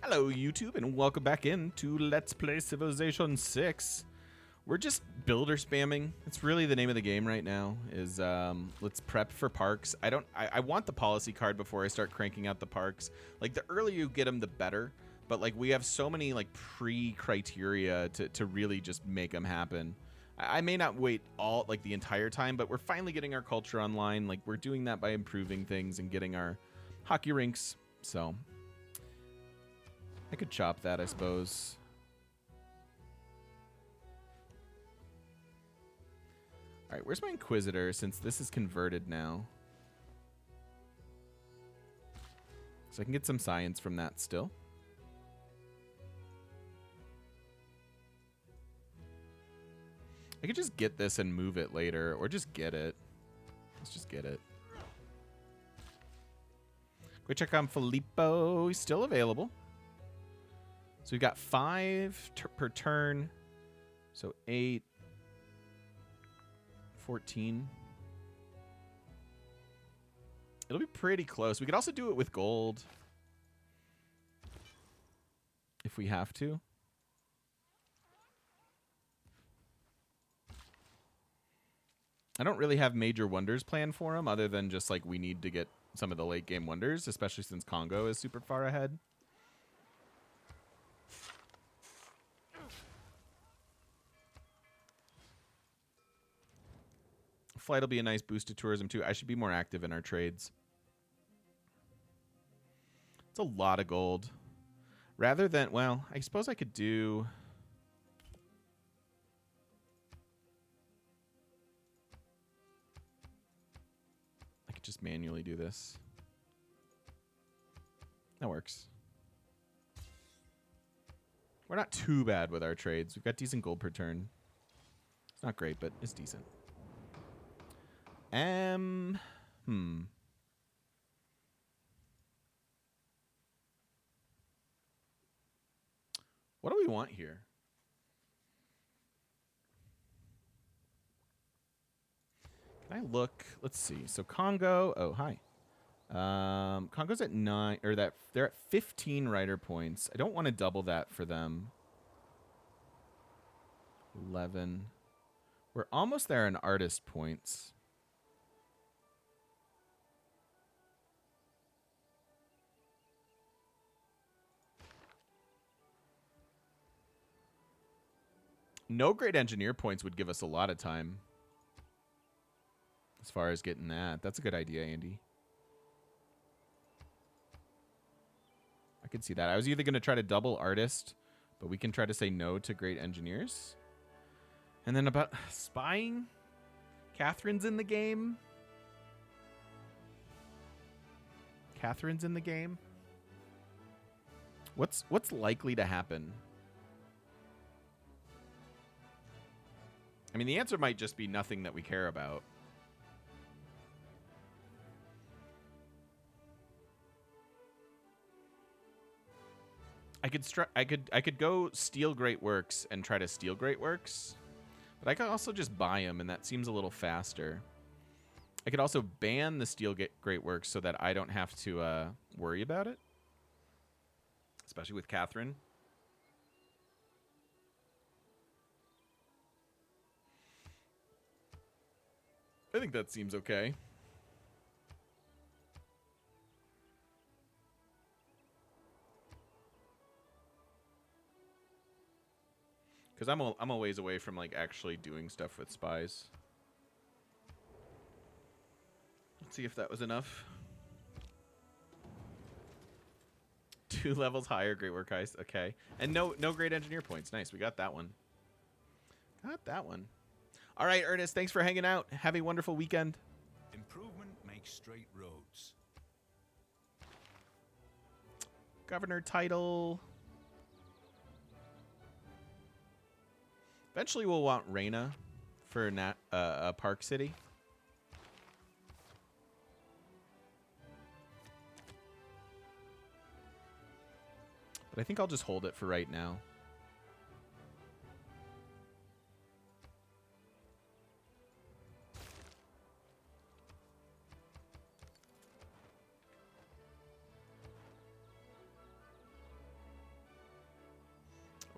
Hello YouTube and welcome back into Let's Play Civilization 6. We're just builder spamming. It's really the name of the game right now is let's prep for parks. I want the policy card before I start cranking out the parks. Like the earlier you get them the better, but like we have so many like pre-criteria to really just make them happen. I may not wait all like the entire time, but we're finally getting our culture online. Like we're doing that by improving things and getting our hockey rinks. So I could chop that, I suppose. All right, where's my Inquisitor since this is converted now? So I can get some science from that still. I could just get this and move it later, or just get it. Let's just get it. Go check on Filippo. He's still available. So we've got 5 per turn. So 8, 14. It'll be pretty close. We could also do it with gold if we have to. I don't really have major wonders planned for him other than just like we need to get some of the late game wonders, especially since Congo is super far ahead. Flight will be a nice boost to tourism too. I should be more active in our trades. It's a lot of gold. Rather than, well, I suppose I could do... I could just manually do this. That works. We're not too bad with our trades. We've got decent gold per turn. It's not great, but it's decent. What do we want here? Can I look? Let's see. So Congo. Oh, hi. Congo's at 9, or that they're at 15 writer points. I don't want to double that for them. 11. We're almost there in artist points. No great engineer points would give us a lot of time. As far as getting that. That's a good idea, Andy. I could see that. I was either going to try to double artist, but we can try to say no to great engineers. And then about spying. Catherine's in the game. Catherine's in the game. What's likely to happen? I mean, the answer might just be nothing that we care about. I could go steal Great Works and try to steal Great Works, but I could also just buy them, and that seems a little faster. I could also ban the steal Great Works so that I don't have to worry about it, especially with Catherine. I think that seems okay. Because I'm a ways away from like actually doing stuff with spies. Let's see if that was enough. 2 levels higher, great work, guys. Okay, and no great engineer points. Nice, we got that one. Got that one. All right, Ernest, thanks for hanging out. Have a wonderful weekend. Improvement makes straight roads. Governor title. Eventually, we'll want Reina for a park city. But I think I'll just hold it for right now.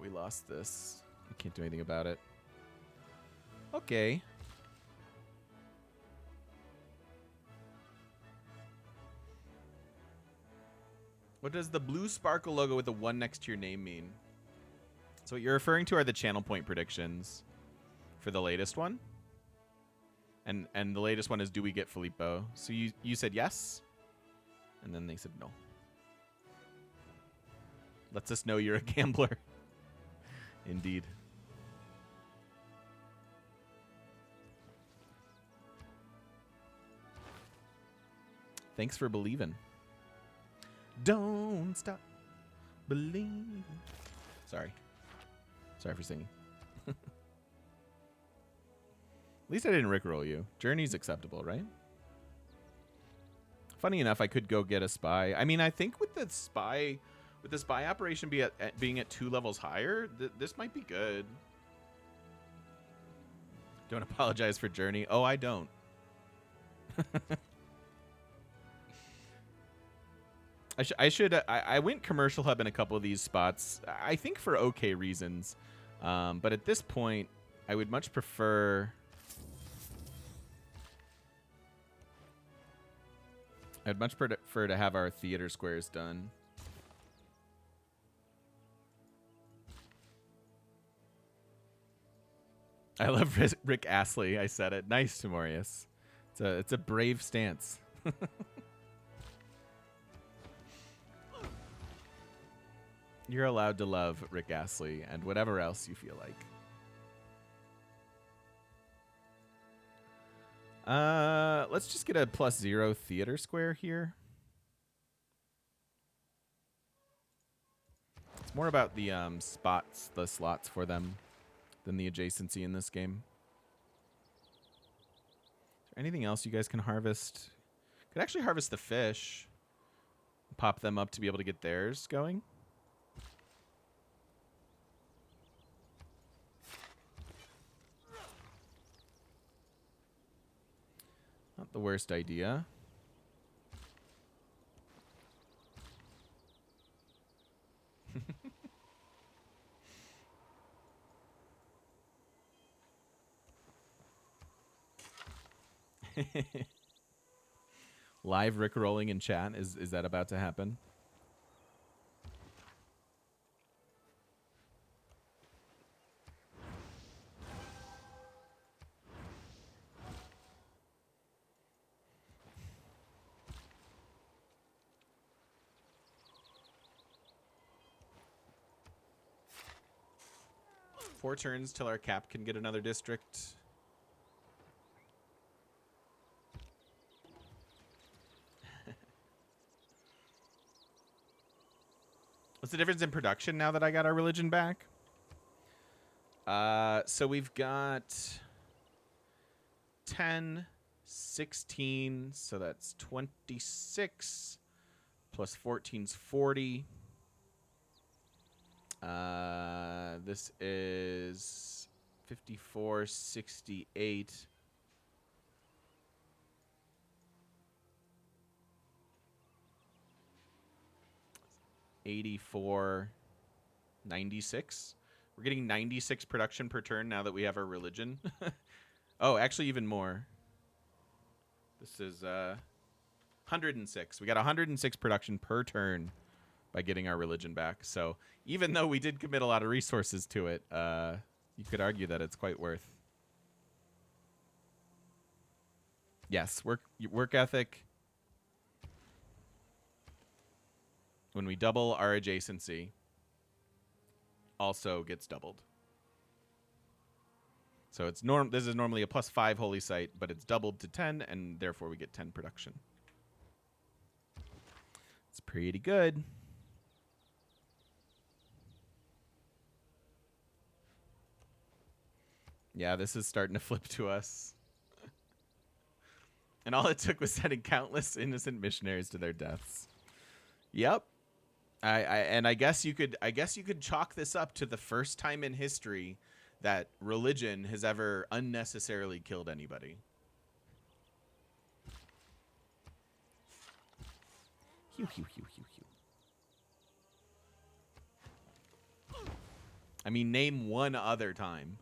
We lost this. We can't do anything about it. Okay. What does the blue sparkle logo with the 1 next to your name mean? So what you're referring to are the channel point predictions for the latest one. And the latest one is, do we get Filippo? So you said yes, and then they said no. Lets us know you're a gambler. Indeed. Thanks for believing. Don't stop believing. Sorry. Sorry for singing. At least I didn't rickroll you. Journey's acceptable, right? Funny enough, I could go get a spy. I mean, I think with the spy operation being at 2 levels higher, this might be good. Don't apologize for Journey. Oh, I don't. I went commercial hub in a couple of these spots, I think for okay reasons. But at this point, I would much prefer... I'd much prefer to have our theater squares done. I love Rick Astley. I said it. Nice, Timorius. It's a brave stance. You're allowed to love Rick Astley and whatever else you feel like. Let's just get a +0 theater square here. It's more about the the slots for them, than the adjacency in this game. Is there anything else you guys can harvest? Could actually harvest the fish. Pop them up to be able to get theirs going. Not the worst idea. Live rickrolling in chat. Is that about to happen? Four turns till our cap can get another district. What's the difference in production now that I got our religion back? So we've got 10, 16, so that's 26, plus 14's 40. This is 54, 68. $84, 96. We're getting 96 production per turn now that we have our religion. Oh, actually even more. This is 106. We got 106 production per turn by getting our religion back. So even though we did commit a lot of resources to it, you could argue that it's quite worth. Yes, work ethic. When we double our adjacency, also gets doubled. So it's this is normally a +5 holy site, but it's doubled to 10, and therefore we get 10 production. It's pretty good. Yeah, this is starting to flip to us. And all it took was sending countless innocent missionaries to their deaths. Yep. I guess you could chalk this up to the first time in history that religion has ever unnecessarily killed anybody. Hew, hew, hew, hew, hew. I mean, name one other time.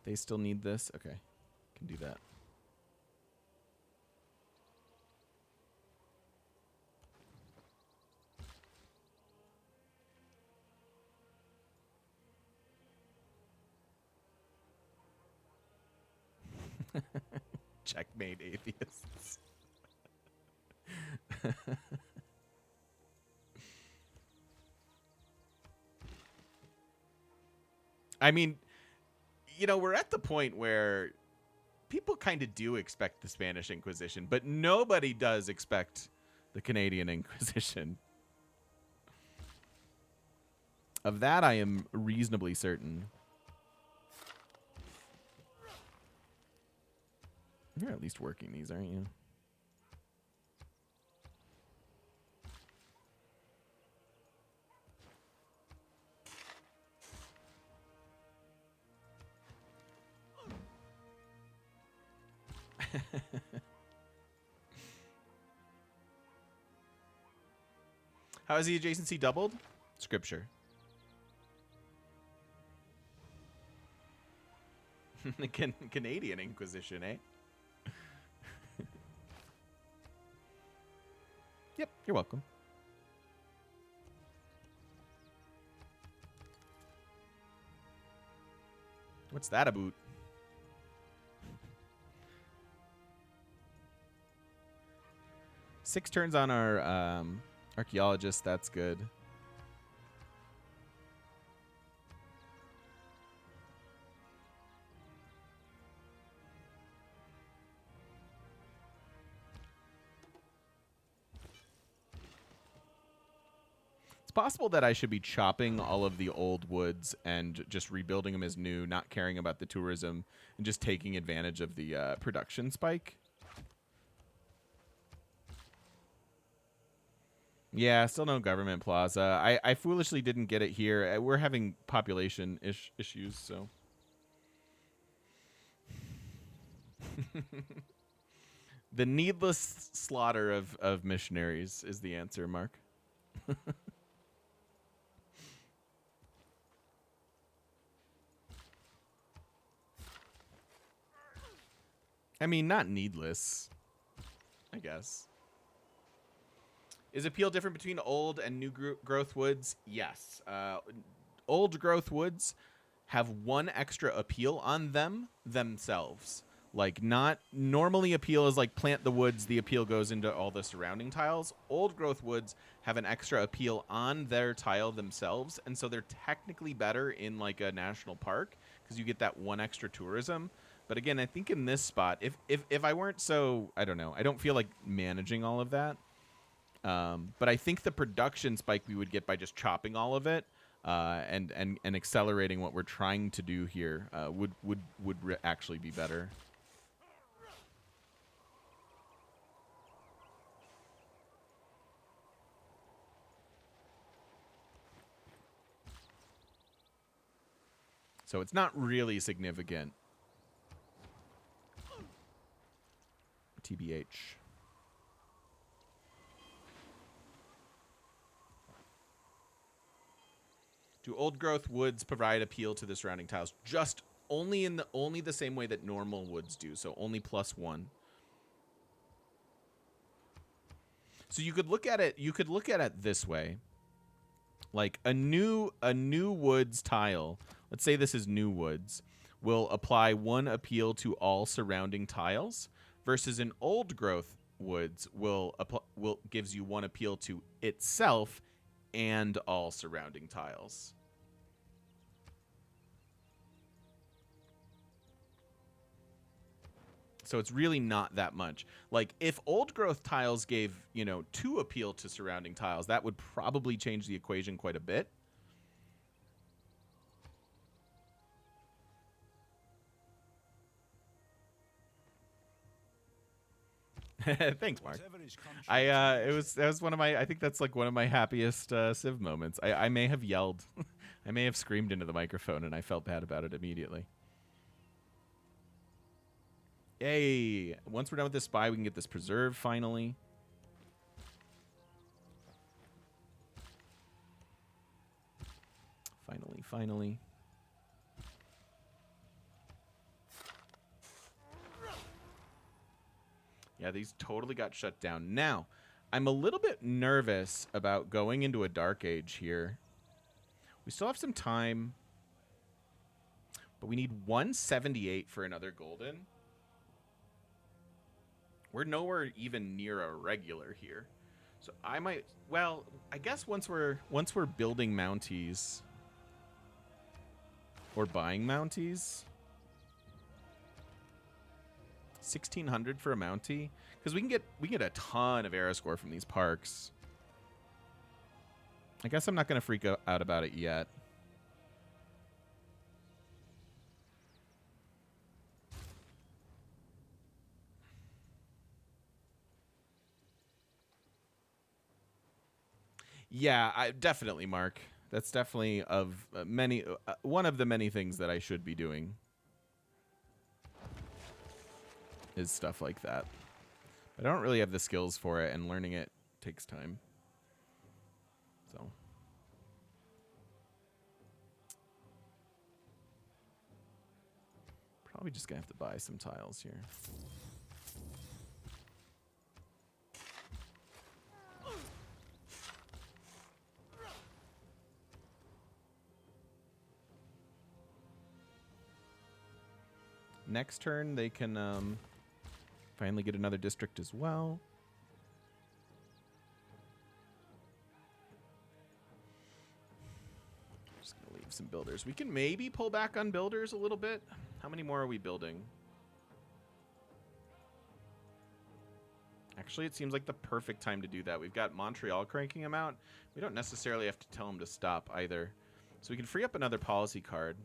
They still need this? Okay. Can do that. Checkmate, atheists. I mean, you know, we're at the point where people kind of do expect the Spanish Inquisition, but nobody does expect the Canadian Inquisition. Of that, I am reasonably certain. You're at least working these, aren't you? How is the adjacency doubled? Scripture. Canadian Inquisition, eh? Yep, you're welcome. What's that about? Six turns on our archaeologist. That's good. It's possible that I should be chopping all of the old woods and just rebuilding them as new, not caring about the tourism, and just taking advantage of the production spike. Yeah, still no government plaza. I foolishly didn't get it here. We're having population issues, so. The needless slaughter of missionaries is the answer, Mark. I mean, not needless, I guess. Is appeal different between old and new growth woods? Yes. Old growth woods have one extra appeal on them themselves. Like, not normally appeal is like plant the woods, the appeal goes into all the surrounding tiles. Old growth woods have an extra appeal on their tile themselves, and so they're technically better in like a national park because you get that one extra tourism. But again, I think in this spot, if I weren't so, I don't know, I don't feel like managing all of that. But I think the production spike we would get by just chopping all of it and accelerating what we're trying to do here would actually be better. So it's not really significant. TBH. Do old growth woods provide appeal to the surrounding tiles? Just only the same way that normal woods do, so only +1. So you could look at it this way. Like a new woods tile, let's say this is new woods, will apply 1 appeal to all surrounding tiles, versus an old growth woods will gives you 1 appeal to itself and all surrounding tiles. So it's really not that much. Like, if old growth tiles gave, 2 appeal to surrounding tiles, that would probably change the equation quite a bit. Thanks, Mark. That was one of my, I think that's like one of my happiest Civ moments. I may have yelled, I may have screamed into the microphone, and I felt bad about it immediately. Yay! Once we're done with this spy, we can get this preserve finally. Finally. Yeah, these totally got shut down. Now, I'm a little bit nervous about going into a dark age here. We still have some time, but we need 178 for another golden. We're nowhere even near a regular here. So I might, well, I guess once we're building Mounties or buying Mounties, 1,600 for a Mountie, because we can get a ton of era score from these parks. I guess I'm not going to freak out about it yet. Yeah, definitely, Mark. That's definitely of many one of the many things that I should be doing is stuff like that. But I don't really have the skills for it, and learning it takes time. So probably just gonna have to buy some tiles here. Next turn, they can finally get another district as well. Just gonna leave some builders. We can maybe pull back on builders a little bit. How many more are we building? Actually, it seems like the perfect time to do that. We've got Montreal cranking them out. We don't necessarily have to tell them to stop either. So we can free up another policy card.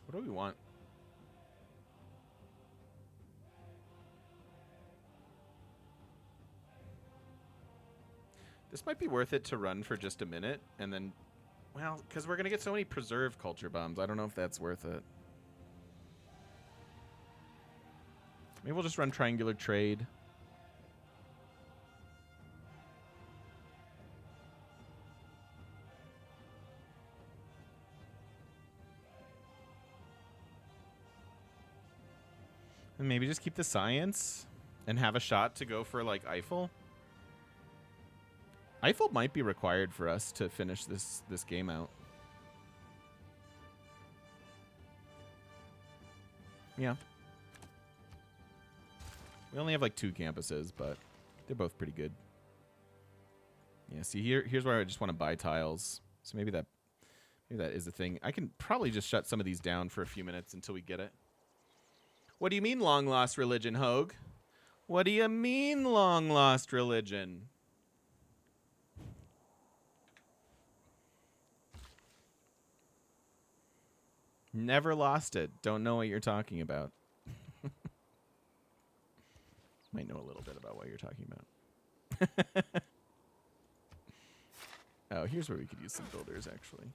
What do we want? This might be worth it to run for just a minute, and then, well, because we're going to get so many preserve culture bombs. I don't know if that's worth it. Maybe we'll just run triangular trade. And maybe just keep the science and have a shot to go for, like, Eiffel. Eiffel might be required for us to finish this game out. Yeah. We only have like 2 campuses, but they're both pretty good. Yeah, see here's where I just want to buy tiles. So maybe that is the thing. I can probably just shut some of these down for a few minutes until we get it. What do you mean long lost religion, Hogue? What do you mean long lost religion? Never lost it. Don't know what you're talking about. Might know a little bit about what you're talking about. Oh, here's where we could use some builders, actually.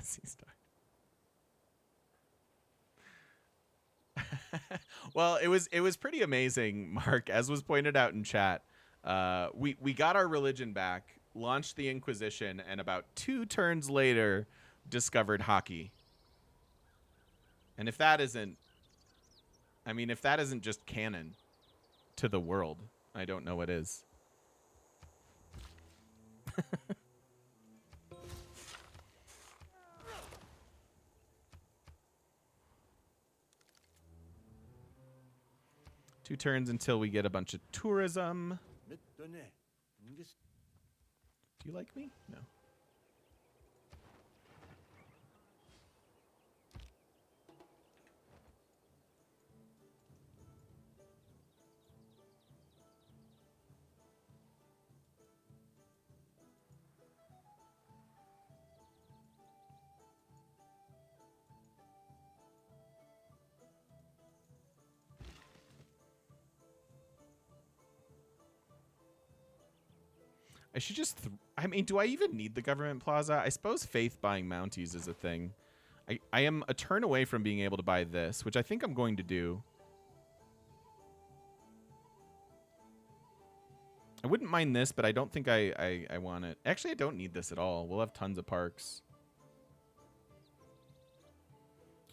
C-Star. Well, it was pretty amazing, Mark, as was pointed out in chat. We got our religion back, launched the Inquisition, and about 2 turns later discovered hockey. And if that isn't just canon to the world, I don't know what is. Two turns until we get a bunch of tourism. Do you like me? No. I should just... I mean, do I even need the government plaza? I suppose faith buying Mounties is a thing. I am a turn away from being able to buy this, which I think I'm going to do. I wouldn't mind this, but I don't think I want it. Actually, I don't need this at all. We'll have tons of parks.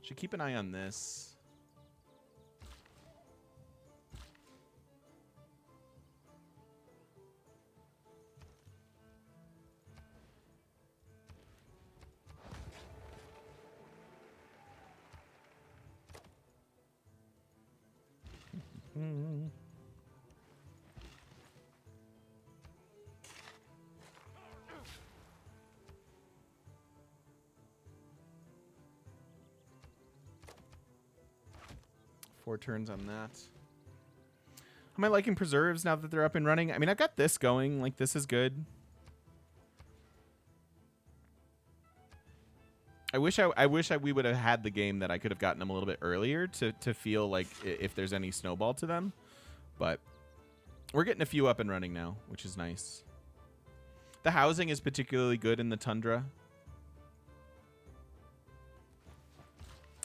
Should keep an eye on this. Hmm. Four turns on that. Am I liking preserves now that they're up and running? I mean, I've got this going. Like, this is good. I wish we would have had the game that I could have gotten them a little bit earlier to feel like if there's any snowball to them. But we're getting a few up and running now, which is nice. The housing is particularly good in the tundra.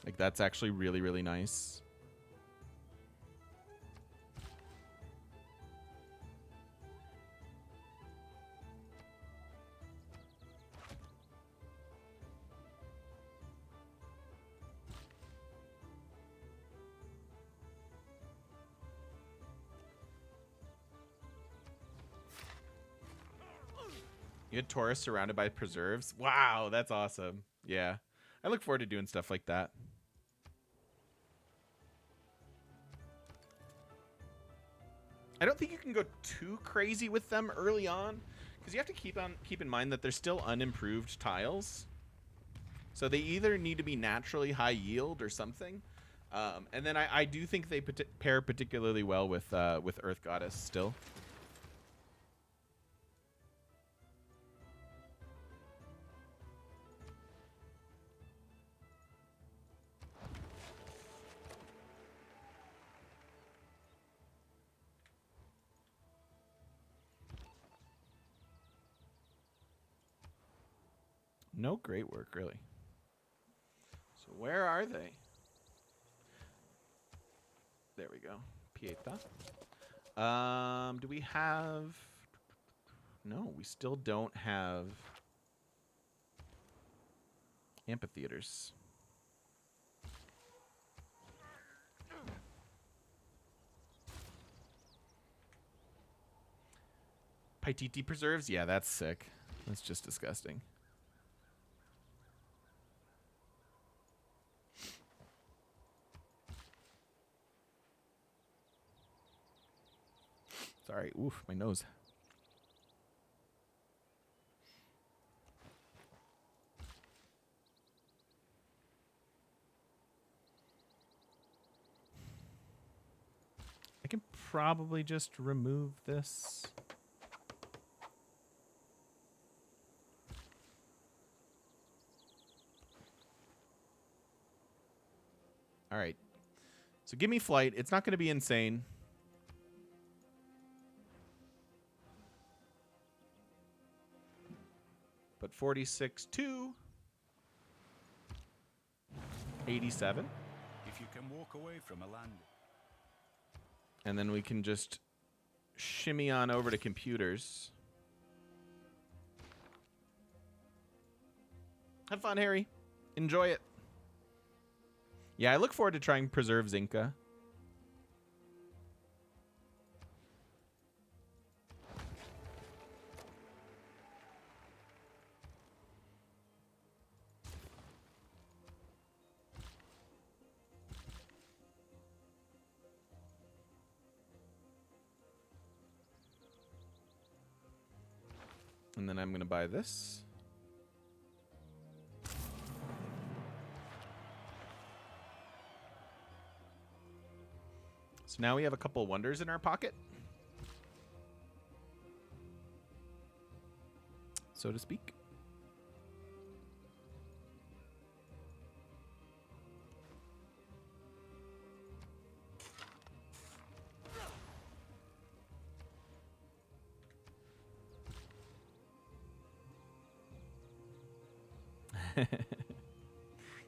Like, that's actually really, really nice. You had tourists surrounded by preserves? Wow, that's awesome. Yeah. I look forward to doing stuff like that. I don't think you can go too crazy with them early on, because you have to keep in mind that they're still unimproved tiles. So they either need to be naturally high yield or something. And then I do think they pair particularly well with Earth Goddess still. No great work, really. So where are they? There we go. Pieta. Do we have... No, we still don't have amphitheaters. Paititi preserves? Yeah, that's sick. That's just disgusting. Sorry. Oof, my nose. I can probably just remove this. All right. So give me flight. It's not going to be insane. But 46 to 87. If you can walk away from a land. And then we can just shimmy on over to computers. Have fun, Harry. Enjoy it. Yeah, I look forward to trying Preserve Zinca. And then I'm going to buy this. So now we have a couple wonders in our pocket, so to speak.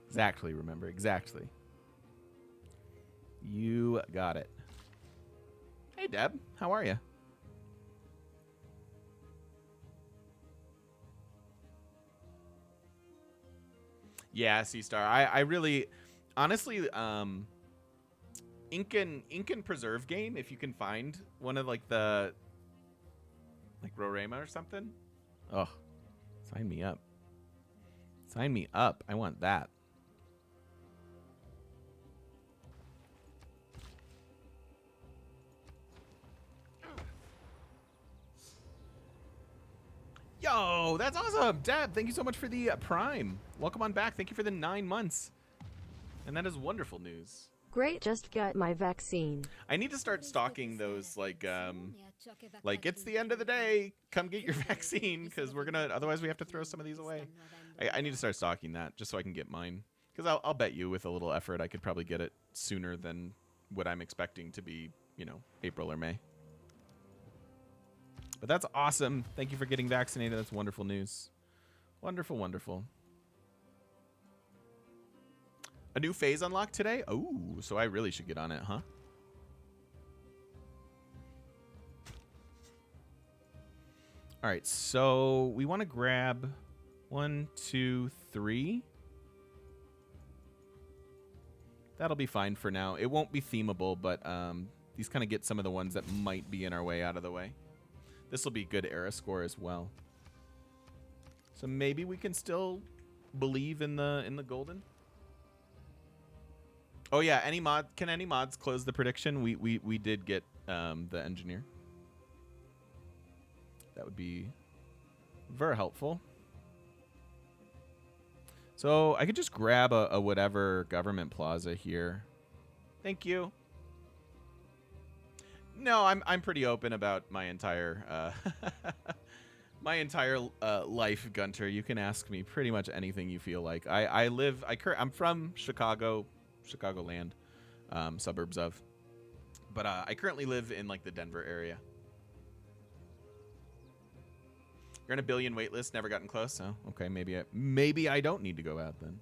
Exactly, remember. Exactly. You got it. Hey, Deb. How are you? Yeah, C-Star. I really... Honestly, Incan Preserve game, if you can find one of, like, the... Like, Rorema or something. Oh, sign me up. Sign me up. I want that. Yo, that's awesome. Deb, thank you so much for the Prime. Welcome on back. Thank you for the 9 months. And that is wonderful news. Great, just got my vaccine. I need to start stalking those, like it's the end of the day. Come get your vaccine, because we're gonna. Otherwise, we have to throw some of these away. I need to start stalking that just so I can get mine. Because I'll bet you, with a little effort, I could probably get it sooner than what I'm expecting to be, you know, April or May. But that's awesome. Thank you for getting vaccinated. That's wonderful news. Wonderful, wonderful. A new phase unlocked today? Oh, so I really should get on it, huh? All right, so we want to grab 1, 2, 3. That'll be fine for now. It won't be themable, but these kind of get some of the ones that might be in our way out of the way. This will be good era score as well. So maybe we can still believe in the golden. Oh yeah, can any mods close the prediction? We did get the engineer. That would be very helpful. So I could just grab a whatever government plaza here. Thank you. No, I'm pretty open about my entire life, Gunter. You can ask me pretty much anything you feel like. I'm from Chicago, Chicagoland, suburbs of, but I currently live in like the Denver area. You're on a billion waitlist, never gotten close. Oh, okay, maybe I don't need to go out then.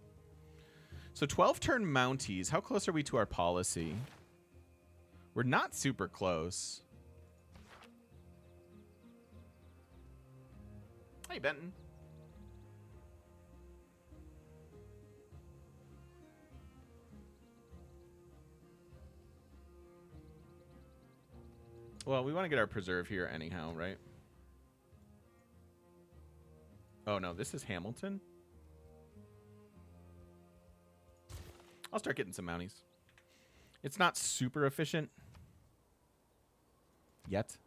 So 12 turn Mounties. How close are we to our policy? We're not super close. Hey, Benton. Well, we want to get our preserve here anyhow, right? Oh, no, this is Hamilton. I'll start getting some Mounties. It's not super efficient yet.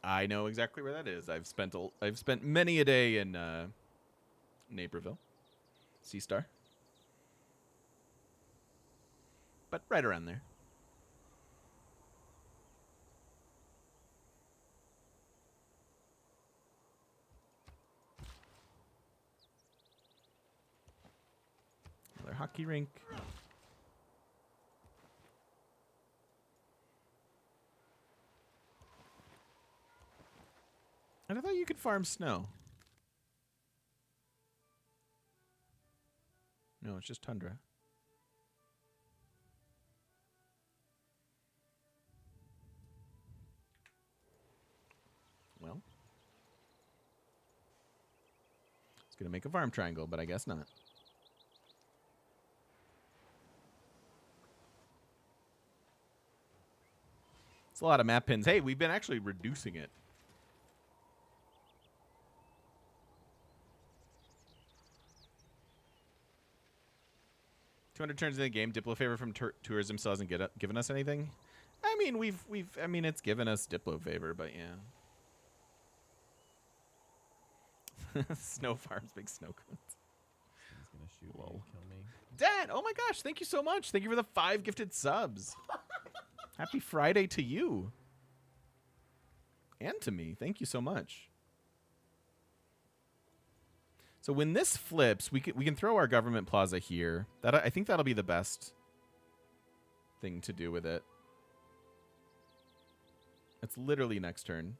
I know exactly where that is. I've spent many a day in Naperville. C-Star. But right around there. Another hockey rink. And I thought you could farm snow. No, it's just tundra. Well. It's going to make a farm triangle, but I guess not. It's a lot of map pins. Hey, we've been actually reducing it. $200 turns in the game. Diplo favor from tourism still hasn't given us anything. I mean, it's given us Diplo favor, but yeah. Snow farms, big snow cones. He's gonna shoot me and kill me. Dad, oh my gosh, thank you so much. Thank you for the 5 gifted subs. Happy Friday to you. And to me. Thank you so much. So when this flips, we can throw our government plaza here. I think that'll be the best thing to do with it. It's literally next turn.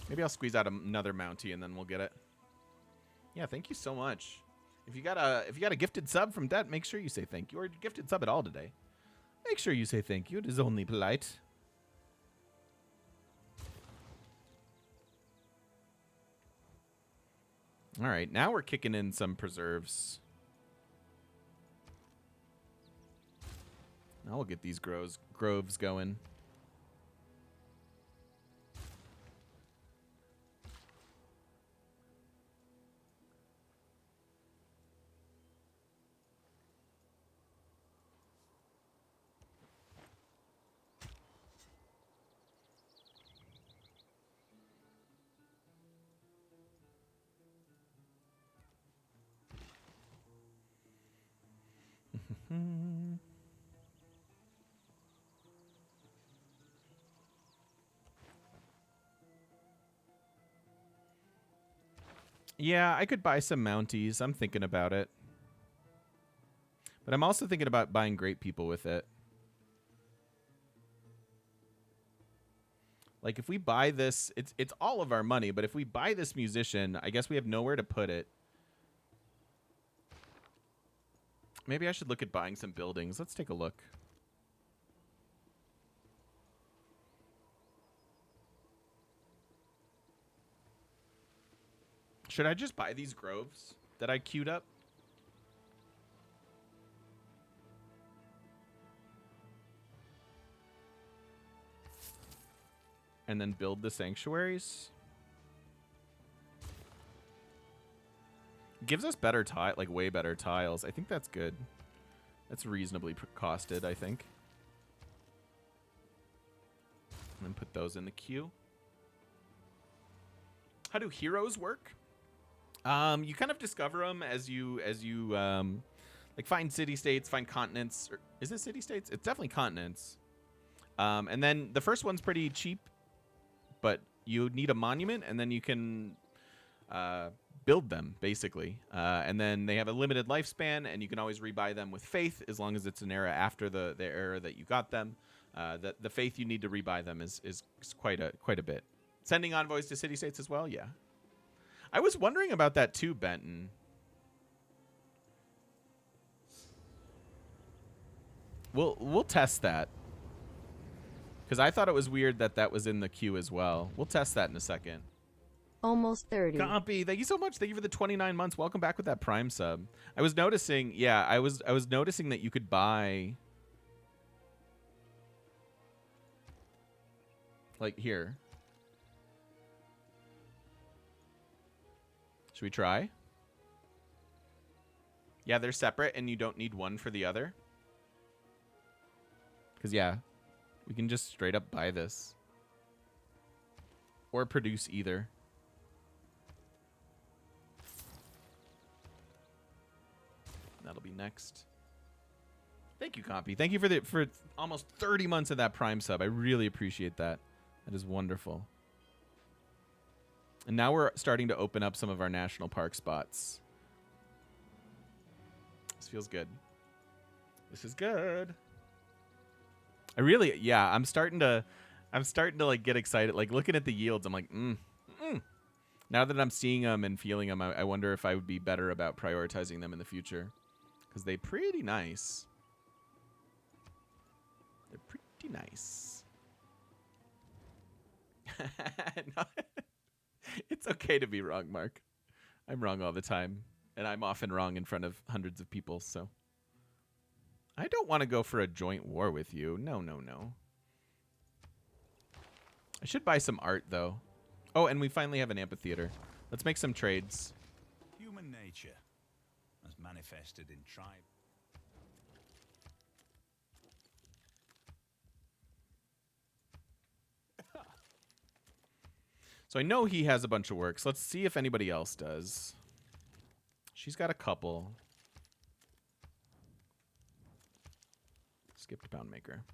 Maybe I'll squeeze out another Mountie and then we'll get it. Yeah, thank you so much. If you got a gifted sub from Det, make sure you say thank you, or gifted sub at all today. Make sure you say thank you. It is only polite. All right, now we're kicking in some preserves. Now we'll get these groves going. Yeah, I could buy some Mounties. I'm thinking about it. But I'm also thinking about buying great people with it. Like, if we buy this, it's all of our money, but if we buy this musician, I guess we have nowhere to put it. Maybe I should look at buying some buildings. Let's take a look. Should I just buy these groves that I queued up? And then build the sanctuaries? Gives us better tile, like way better tiles. I think that's good. That's reasonably costed, I think. And then put those in the queue. How do heroes work? You kind of discover them as you like find city states, find continents. Or, is it city states? It's definitely continents. And then the first one's pretty cheap, but you need a monument, and then you can build them basically. And then they have a limited lifespan, and you can always rebuy them with faith as long as it's an era after the era that you got them. The faith you need to rebuy them is quite a bit. Sending envoys to city states as well, yeah. I was wondering about that too, Benton. We'll test that. Because I thought it was weird that that was in the queue as well. We'll test that in a second. Almost 30. Compy, thank you so much. Thank you for the 29 months. Welcome back with that Prime sub. I was noticing, yeah, I was noticing that you could buy, like, here. Should we try? Yeah, they're separate, and you don't need one for the other. Because, yeah, we can just straight up buy this. Or produce either. That'll be next. Thank you, Compy. Thank you for almost 30 months of that Prime sub. I really appreciate that. That is wonderful. And now we're starting to open up some of our national park spots. This feels good. This is good. I really, yeah, I'm starting to like get excited. Like looking at the yields, I'm like, Now that I'm seeing them and feeling them, I wonder if I would be better about prioritizing them in the future. Because they're pretty nice. They're pretty nice. No. It's okay to be wrong, Mark. I'm wrong all the time. And I'm often wrong in front of hundreds of people, so. I don't want to go for a joint war with you. No, no, no. I should buy some art, though. Oh, and we finally have an amphitheater. Let's make some trades. Human nature, as manifested in tribe. So I know he has a bunch of works. Let's see if anybody else does. She's got a couple. Skipped Pound Maker.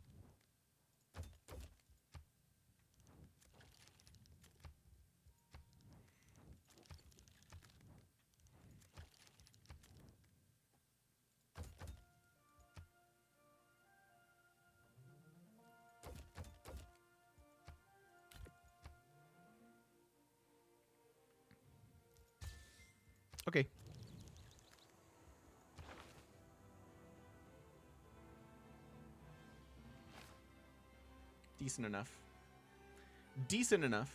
Okay. Decent enough. Decent enough.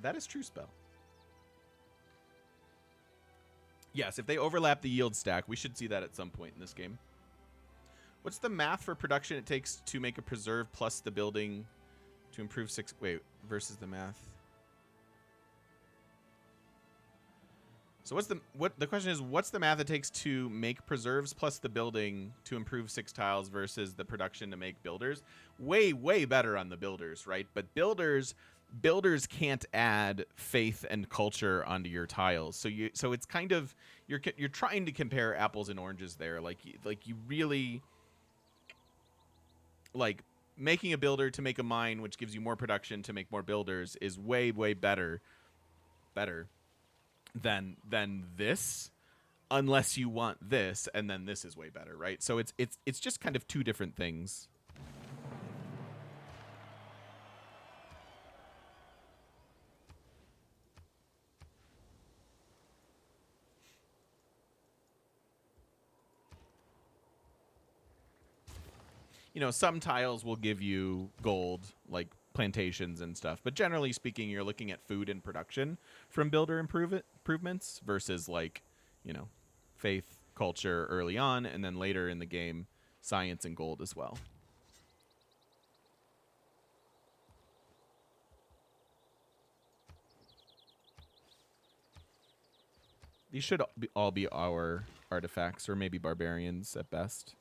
That is true spell. Yes, if they overlap the yield stack, we should see that at some point in this game. What's the math for production it takes to make a preserve plus the building to improve 6? Wait, versus the math. So the question is, what's the math it takes to make preserves plus the building to improve 6 tiles versus the production to make builders? Way, way better on the builders, right? But builders can't add faith and culture onto your tiles. So it's kind of you're trying to compare apples and oranges there. Like you really like making a builder to make a mine, which gives you more production to make more builders, is way, way better than this, unless you want this, and then this is way better, right? So it's just kind of two different things. You know, some tiles will give you gold, like plantations and stuff, but generally speaking, you're looking at food and production from builder improvements versus, like, you know, faith, culture early on, and then later in the game, science and gold as well. These should all be our artifacts, or maybe barbarians at best.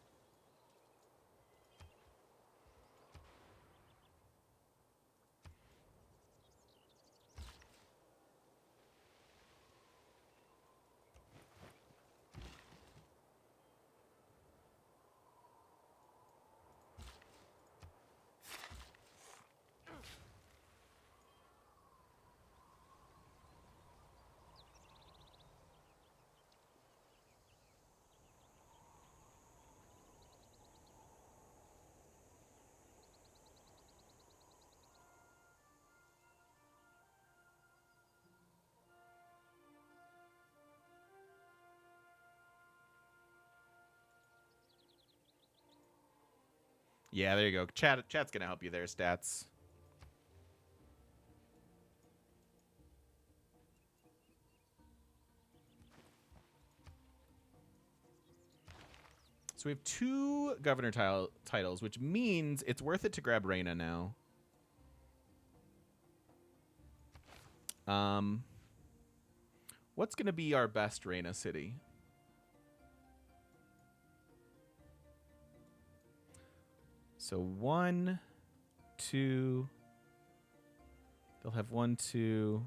Yeah, there you go. Chat's gonna help you there, stats. So we have 2 governor titles, which means it's worth it to grab Reina now. What's gonna be our best Reina city? So 1, 2. They'll have 1, 2.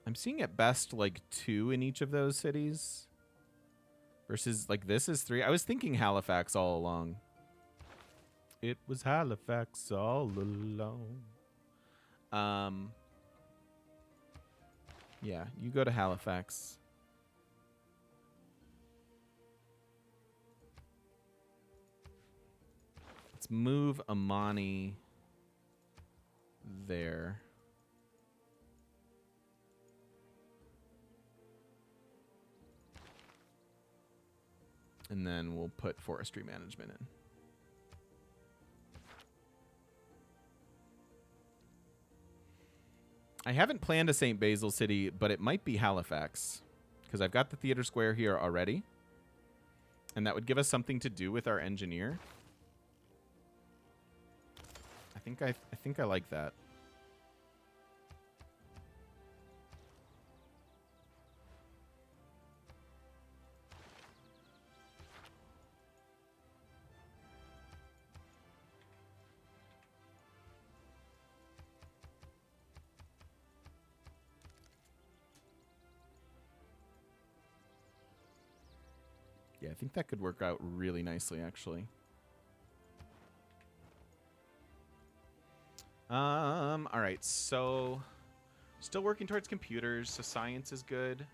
I'm seeing at best like 2 in each of those cities. Versus, like, this is 3. I was thinking Halifax all along. It was Halifax all along. Yeah, you go to Halifax. Let's move Amani there. And then we'll put forestry management in. I haven't planned a St. Basil city, but it might be Halifax, because I've got the theater square here already. And that would give us something to do with our engineer. I think I like that. Yeah, I think that could work out really nicely, actually. All right, so still working towards computers, so science is good.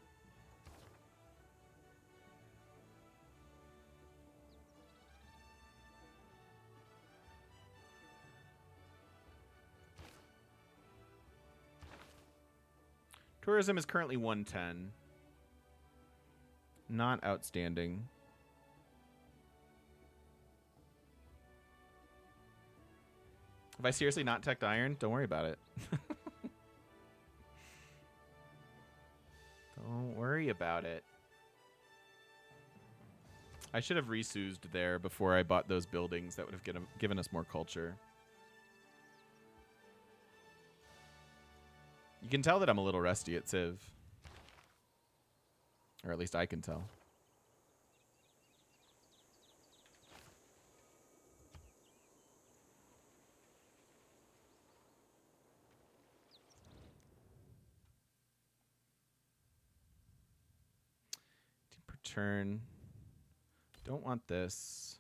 Tourism is currently 110. Not outstanding. Have I seriously not teched iron? Don't worry about it. Don't worry about it. I should have resoused there before I bought those buildings. That would have given us more culture. You can tell that I'm a little rusty at Civ. Or at least I can tell. Per turn. Don't want this.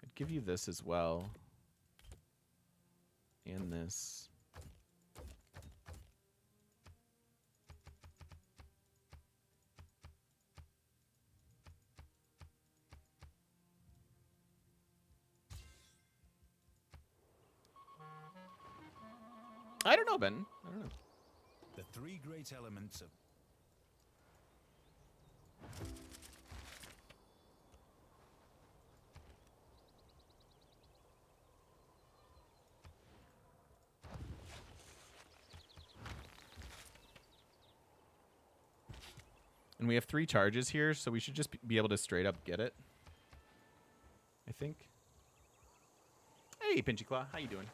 I'd give you this as well. And this. I don't know, Ben. I don't know. The three great elements of And we have 3 charges here, so we should just be able to straight up get it. I think. Hey, Pinchy Claw. How you doing?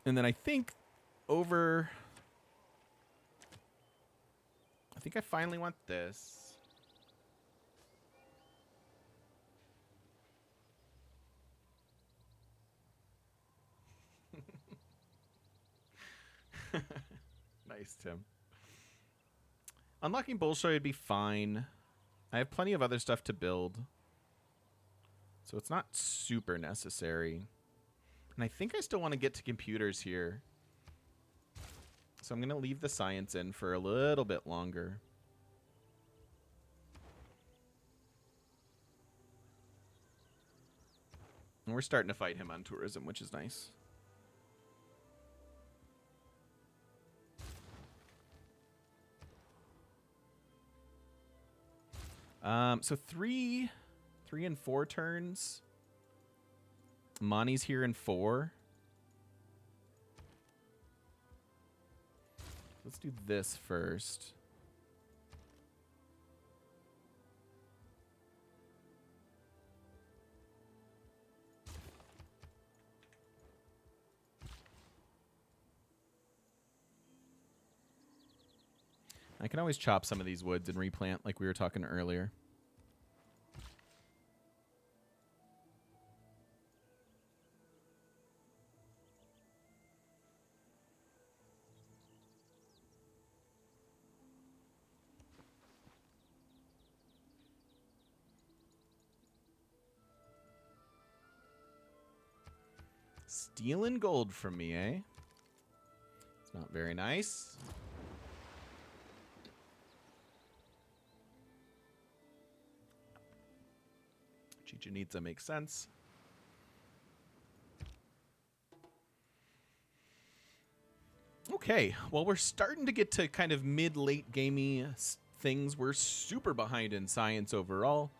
And then I think over... I think I finally want this. Nice, Tim. Unlocking Bolshoi would be fine. I have plenty of other stuff to build. So it's not super necessary. And I think I still want to get to computers here. So I'm going to leave the science in for a little bit longer. And we're starting to fight him on tourism, which is nice. So 3 and 4 turns. Mani's here in 4. Let's do this first. I can always chop some of these woods and replant like we were talking earlier. Stealing gold from me, eh? It's not very nice. Chichen Itza makes sense. Okay, well, we're starting to get to kind of mid-late gamey things. We're super behind in science overall,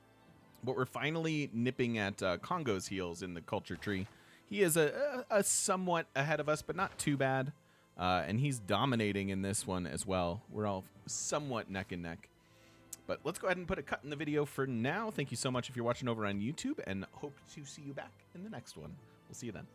but we're finally nipping at Congo's heels in the culture tree. He is a somewhat ahead of us, but not too bad. And he's dominating in this one as well. We're all somewhat neck and neck. But let's go ahead and put a cut in the video for now. Thank you so much if you're watching over on YouTube, and hope to see you back in the next one. We'll see you then.